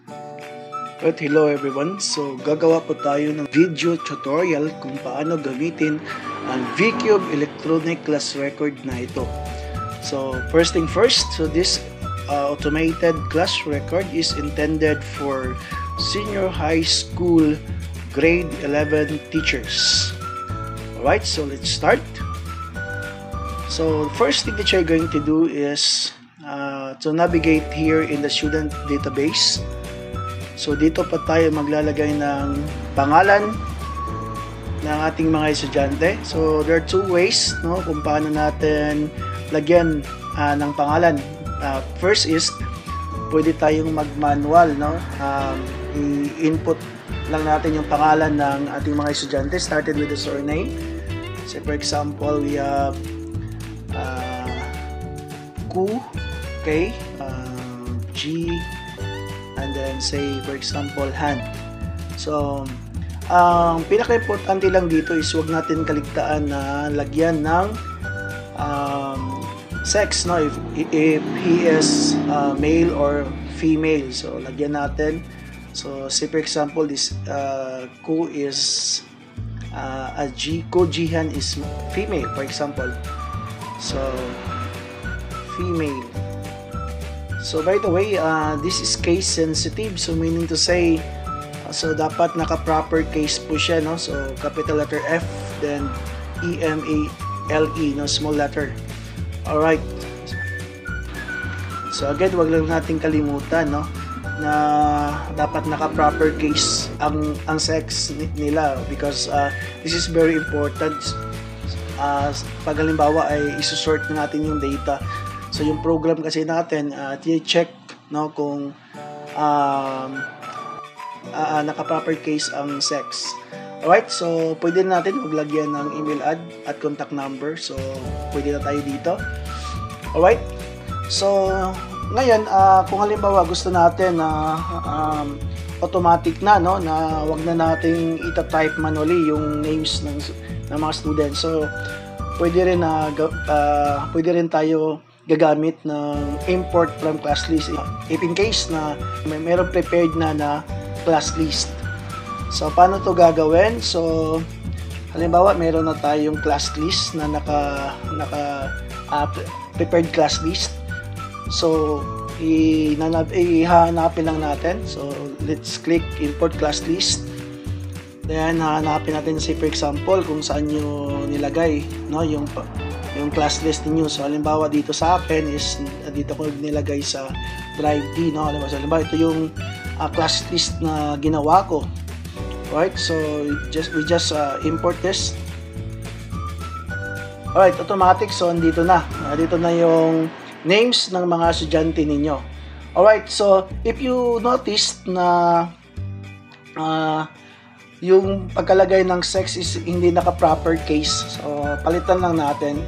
But hello everyone, so gagawa po tayo ng video tutorial kung paano gamitin ang VCube electronic class record na ito. So first thing first, so this automated class record is intended for senior high school grade 11 teachers. Alright, so let's start. So first thing that you're going to do is to navigate here in the student database. So dito pa tayo maglalagay ng pangalan ng ating mga estudyante. So there are two ways, no, kung paano natin lagyan ng pangalan. First is pwede tayong mag-manual, no. I-input lang natin yung pangalan ng ating mga estudyante started with the surname. So for example, we have Ku, okay, G, and then say for example Han. So ang pinaka-importante lang dito is huwag natin kaligtaan na lagyan ng sex, no, if he is male or female. So lagyan natin. So say for example this Ku is Ko Jihan is female, for example. So female. So by the way, this is case sensitive, so meaning to say, so dapat naka-proper case po siya, no? So capital letter F, then E-M-A-L-E, no? Small letter. Alright. So again, wag lang natin kalimutan, no, na dapat naka-proper case ang sex nila, because this is very important. Pag halimbawa ay isusort natin yung data. So yung program kasi natin, i-check, no, kung naka-proper case ang sex. Alright, so pwede natin maglagyan ng email at contact number. So pwede na tayo dito. Alright, so ngayon, kung halimbawa gusto natin na automatic na, no, na wag na nating ita-type manually yung names ng mga students. So pwede rin tayo gagamit ng import from class list if in case na mayroong prepared na class list. So paano to gagawin? So halimbawa meron na tayong class list na prepared class list. So ihanapin lang natin. So let's click import class list. Then hanapin natin, say for example, kung saan nyo nilagay, no, yung class list niyo. So halimbawa dito sa akin is dito ko nilagay sa drive D, no. Halimbawa ito yung class list na ginawa ko. Alright, so we just import this. Alright, automatic. So dito na yung names ng mga estudyante ninyo. Alright, so if you noticed na yung pagkalagay ng sex is hindi naka-proper case, so palitan lang natin.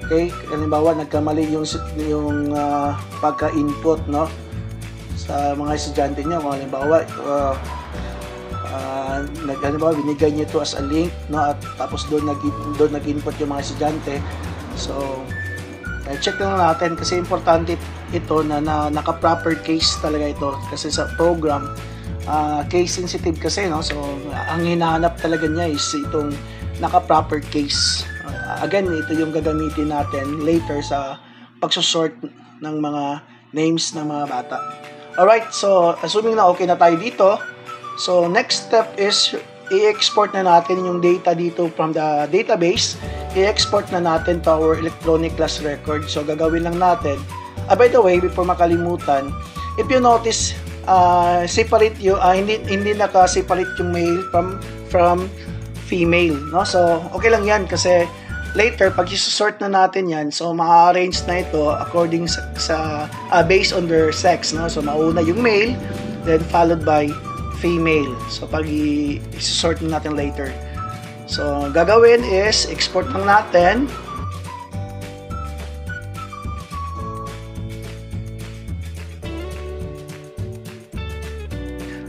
Okay, halimbawa nagkamali yung pagka-input, no, sa mga estudyante niyo. Kung halimbawa halimbawa binigay niyo ito as a link, no, at tapos doon nag-input yung mga estudyante. So check lang natin kasi importante ito na naka-proper case talaga ito, kasi sa program case sensitive kasi, no. So ang hinahanap talaga niya is itong naka-proper case. Again, ito yung gagamitin natin later sa pagsusort ng mga names ng mga bata. Alright, so assuming na okay na tayo dito, so next step is i-export na natin yung data dito from the database. I-export na natin to our electronic class record. So gagawin lang natin, by the way, before makalimutan, if you notice, separate yung hindi naka-separate yung male from female, no. So okay lang yan kasi later pag i-sort na natin yan, so ma-arrange na ito according sa based on their sex, no. So mauna yung male, then followed by female. So pag i-sort na natin later, so gagawin is export lang natin.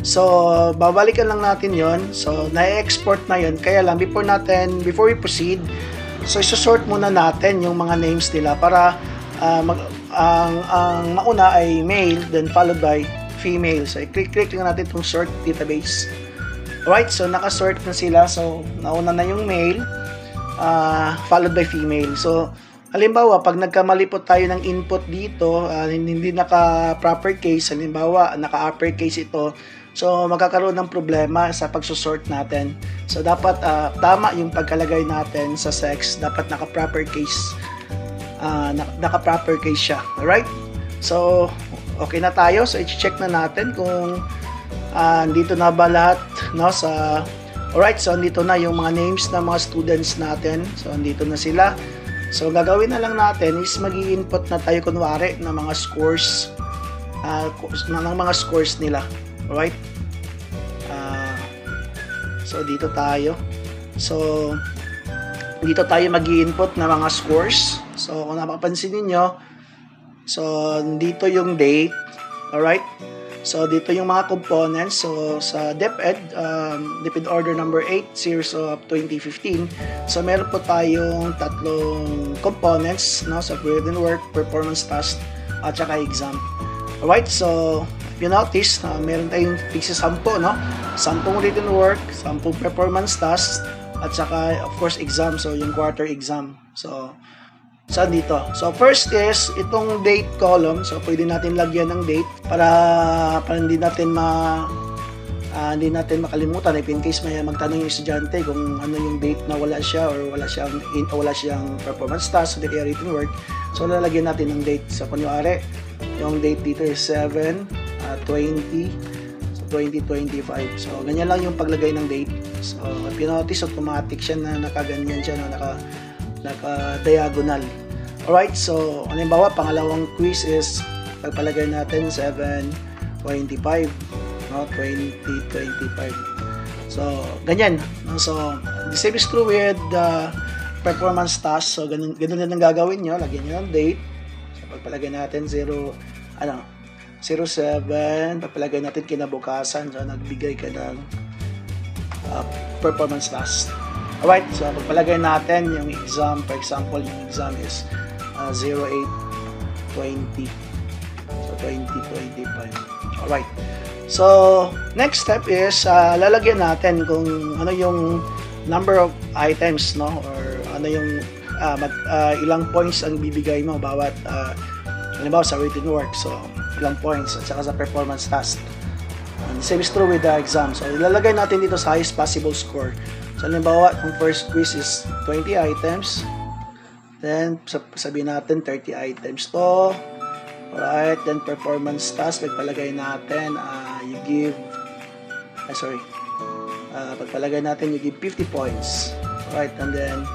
So babalikan lang natin yon. So na-export na yon. Kaya lang before we proceed, so i-sort muna natin yung mga names nila para ang mauna ay male, then followed by female. So, i-click lang natin itong sort database. Alright, so naka-sort na sila. So, nauna na yung male, followed by female. So, halimbawa, pag nagkamali po tayo ng input dito, hindi naka-proper case, halimbawa, naka-uppercase ito, so magkakaroon ng problema sa pagsusort natin. So, dapat tama yung pagkalagay natin sa sex, dapat naka-proper case, naka-proper case siya. Alright? So, okay na tayo. So, i-check na natin kung dito na ba lahat, no, sa alright, so andito na yung mga names ng mga students natin. So andito na sila. So gagawin na lang natin is magi-input na tayo kunwari ng mga scores ng mga scores nila. Alright? So dito tayo. So dito tayo magi-input ng mga scores. So kung napapansin niyo, so dito yung date. Alright? So, dito yung mga components. So, sa DepEd, DepEd Order number 8, series of 2015. So, meron po tayong tatlong components, no? So, written work, performance task, at saka exam. Alright, so, if you notice, meron tayong tigsa 10, no? 10 written work, 10 performance task, at saka, of course, exam. So, yung quarter exam. So, saan dito? So, first is itong date column. So, pwede natin lagyan ng date para hindi natin makalimutan if in case may magtanong yung estudyante kung ano yung date na wala siya or wala siyang performance task o written work. So, lalagyan natin ng date. So, kunyari, yung date dito is 7/20 so 2025. So, ganyan lang yung paglagay ng date. So, if you notice, automatic siya na nakaganyan siya na naka-diagonal. Alright, so halimbawa, pangalawang quiz is pagpalagay natin 7/25, no, 2025. So, ganyan. So, the same is true with the performance task. So, ganun din ang gagawin nyo. Lagyan nyo ng date. So, pagpalagay natin 07, pagpalagay natin kinabukasan. So, nagbigay ka ng performance task. Alright, so pagpalagay natin yung exam, for example, yung exam is 08/20, so 2025. Alright, so next step is lalagyan natin kung ano yung number of items, no, or ano yung ilang points ang bibigay mo bawat halimbawa sa written work, so ilang points, at saka sa performance task. The same is true with the exam. So ilalagay natin dito sa highest possible score. So, halimbawa, ang first quiz is 20 items. Then, sabihin natin 30 items to. Alright, then performance task, pagpalagay natin, pagpalagay natin, you give 50 points. Alright, and then,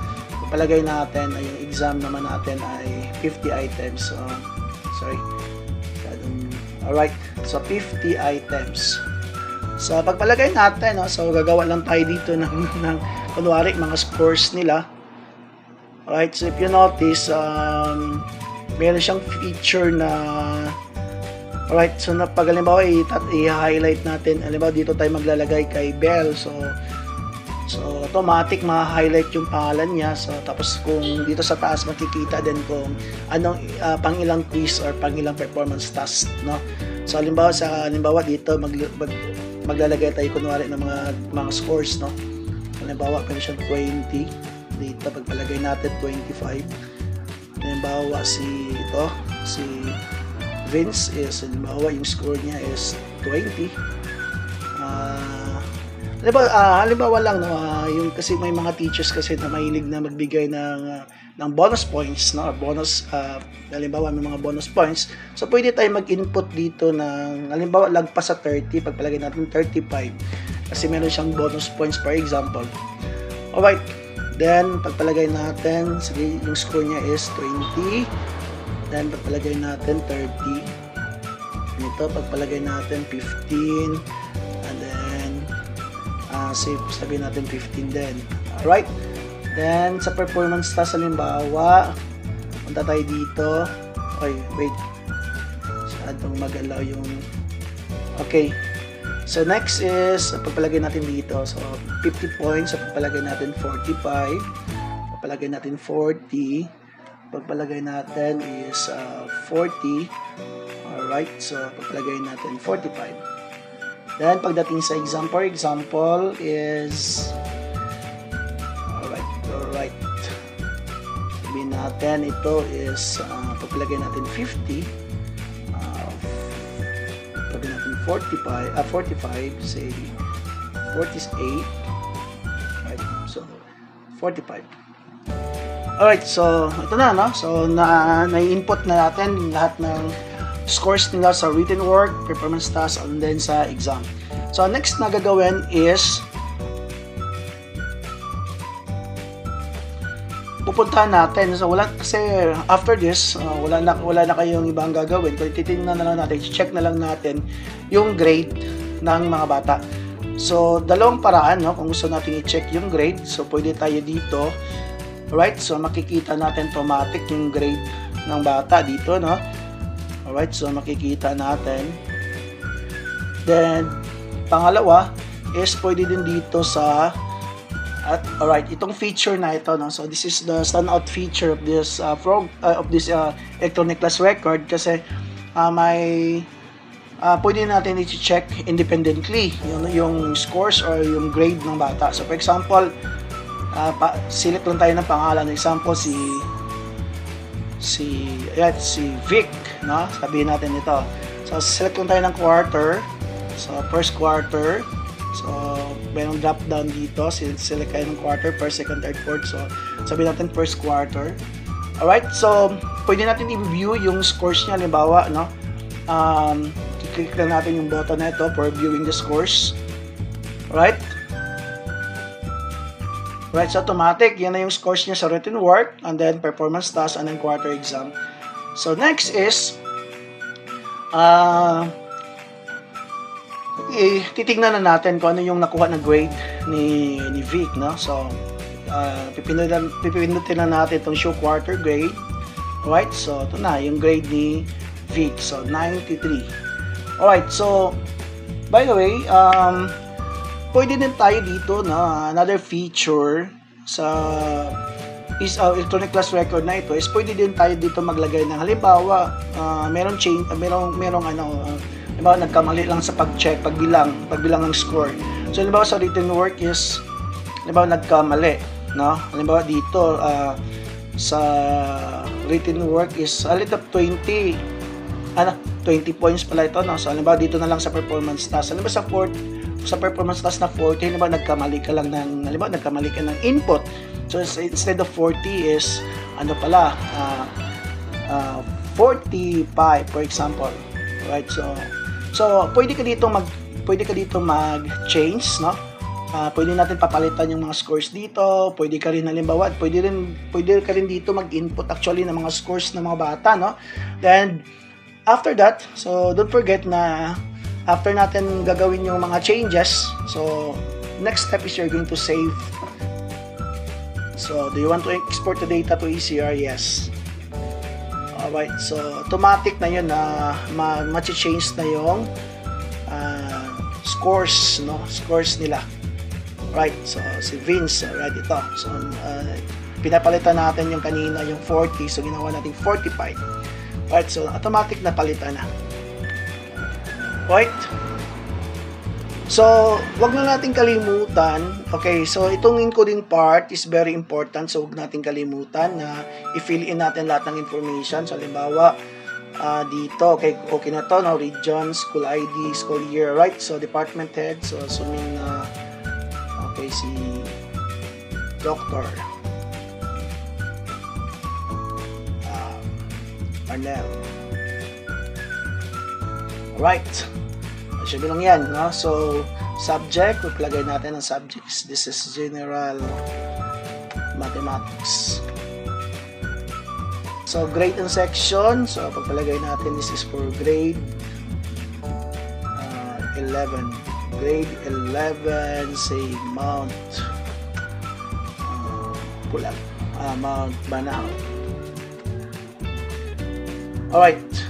pagpalagay natin, yung exam naman natin ay 50 items. So, alright, so 50 items. So, pagpalagay natin, no, so gagawa lang tayo dito ng kunwari, mga scores nila. Alright, so if you notice, meron siyang feature na, alright, so pag halimbawa, i-highlight natin, halimbawa, dito tayo maglalagay kay Bell. So automatic, ma-highlight yung pangalan niya. So, tapos kung dito sa taas, makikita din kung anong pang ilang quiz or pang ilang performance task, no? So, halimbawa dito, maglalagay tayo kunwari ng mga scores, no? Halimbawa, kung siyang 20, dito pagpalagay natin 25. Halimbawa, si Vince is, halimbawa, yung score niya is 20. Halimbawa lang, no, yung kasi may mga teachers kasi na mahilig na magbigay ng bonus points, no, bonus, halimbawa may mga bonus points. So pwede tayo mag-input dito ng halimbawa lagpas sa 30, pagpalagay natin 35 kasi meron siyang bonus points, for example. Alright, then pagpalagay natin, sige, yung score niya is 20, then pagpalagay natin 30, dito pagpalagay natin 15, and then sabihin natin 15 din. Alright, then sa performance task, halimbawa, punta tayo dito. Okay, wait, masyadong magalaw yung okay. So next is pagpalagay natin dito, so 50 points. So pagpalagay natin 45, pagpalagay natin 40, pagpalagay natin is 40. Alright, so pagpalagay natin 45. Then pagdating sa exam, for example is alright. Sabihin natin ito is pagpalagay natin 50. Pagpalagay natin 45, say 48. Right, so 45. Alright, so ito na, no? So na-input na natin lahat ng scores nila sa written work, performance task, and then sa exam. So next na gagawin is pupuntahan natin. So kasi after this, wala na kayong ibang gagawin. Kung titingnan na lang natin, check na lang natin yung grade ng mga bata. So dalawang paraan, no? Kung gusto natin i-check yung grade, so pwede tayo dito. Alright, so makikita natin automatic yung grade ng bata dito, no? Alright, so makikita natin. Then, pangalawa is pwede din dito sa alright, itong feature na ito, no? So this is the standout feature of this electronic class record kasi pwede natin i-check independently yung scores or yung grade ng bata. So for example, select lang tayo ng pangalan. Example, si Vic, no? Sabihin natin ito. So select lang tayo ng quarter. So first quarter. So mayroong drop down dito. Select kayo ng quarter, first, second, third, fourth. So sabihin natin first quarter. Alright, so pwede natin i-view yung scores niya. Halimbawa, no? I-click lang natin yung button na ito for viewing the scores. Alright. Right, so automatic, yan na yung scores niya sa written work, and then performance task, and then quarter exam. So next is titingnan na natin kung ano yung nakuha na grade ni Vic, no? So pipindutin na natin itong show quarter grade. Right, so ito na yung grade ni Vic, so 93. Alright, so by the way, pwede din tayo dito na another feature sa electronic class record na ito is pwede din tayo dito maglagay ng halimbawa merong halimbawa nagkamali lang sa pagbilang ng score. So halimbawa sa written work is halimbawa nagkamali, no? Halimbawa dito sa written work is a little 20 points pala ito, no? So halimbawa dito na lang sa performance task. Halimbawa sa performance task na 40, halimbawa nagkamali ka ng input. So instead of 40 is ano pala 45 for example. Right? So pwede ka dito mag-change, no? Pwede natin papalitan yung mga scores dito. Pwede ka rin halimbawa, pwede ka rin dito mag-input actually ng mga scores ng mga bata, no? Then after that, so don't forget na after natin gagawin yung mga changes, so next step is you're going to save. So do you want to export the data to ECR? Yes. Alright, so automatic na yun na ma-change na yung scores, no? Scores nila. Right, so si Vince, right, ito. So pinapalitan natin yung kanina yung 40, so ginawa natin 45. Right, so automatic na palitan na. Right? So, wag na natin kalimutan. Okay, so itong encoding part is very important. So, wag natin kalimutan na i-fill in natin lahat ng information. So, halimbawa, dito, okay na to, no? Region, school ID, school year, right? So, department head. So, assuming na, okay, si Dr. Arnel. Right. Sabi lang yan, no? So, subject, maglagay natin ang subjects. This is general mathematics. So, grade and section. So, pagpalagay natin, this is for grade 11. Grade 11, say, Mount Mount Banao. Alright.